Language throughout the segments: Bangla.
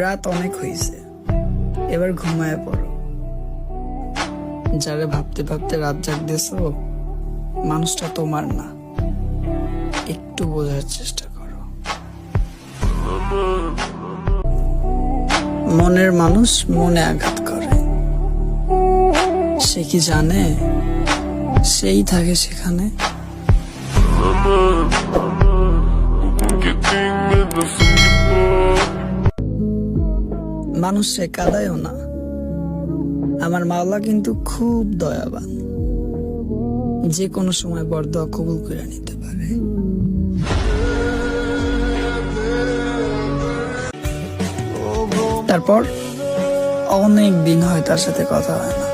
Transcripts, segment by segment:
রাত অনেক হয়েছে, এবার ঘুমায় পড়ো। যারে ভাবতে ভাবতে রাত জাগতেছো, মানুষটা তোমার না, একটু বোঝার চেষ্টা করো। মনের মানুষ মনে আঘাত করে, সে কি জানে সেই থাকে সেখানে? মানুষ সে কাঁদায়ও না, আমার মাওলা কিন্তু খুব দয়াবান, যে কোনো সময় বরদোয়া কবুল করে নিতে পারে। তারপর অনেক দিন হয় তার সাথে কথা হয় না,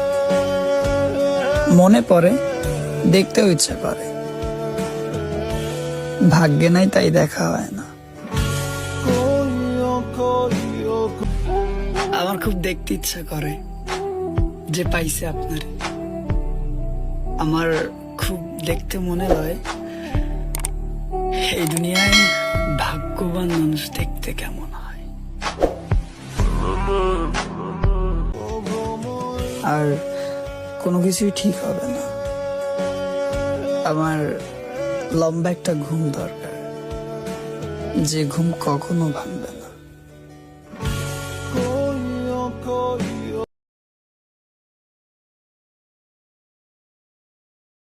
মনে পড়ে, দেখতেও ইচ্ছা করে, ভাগ্যে নাই তাই দেখা হয় না। আমার খুব দেখতে ইচ্ছা করে যে পাইছে আপনার, আমার খুব দেখতে মনে হয় এই দুনিয়ায় ভাগ্যবান মানুষ দেখতে কেমন হয়। আর কোনো কিছুই ঠিক হবে না, আমার লম্বা একটা ঘুম দরকার, যে ঘুম কখনো ভাঙবে না।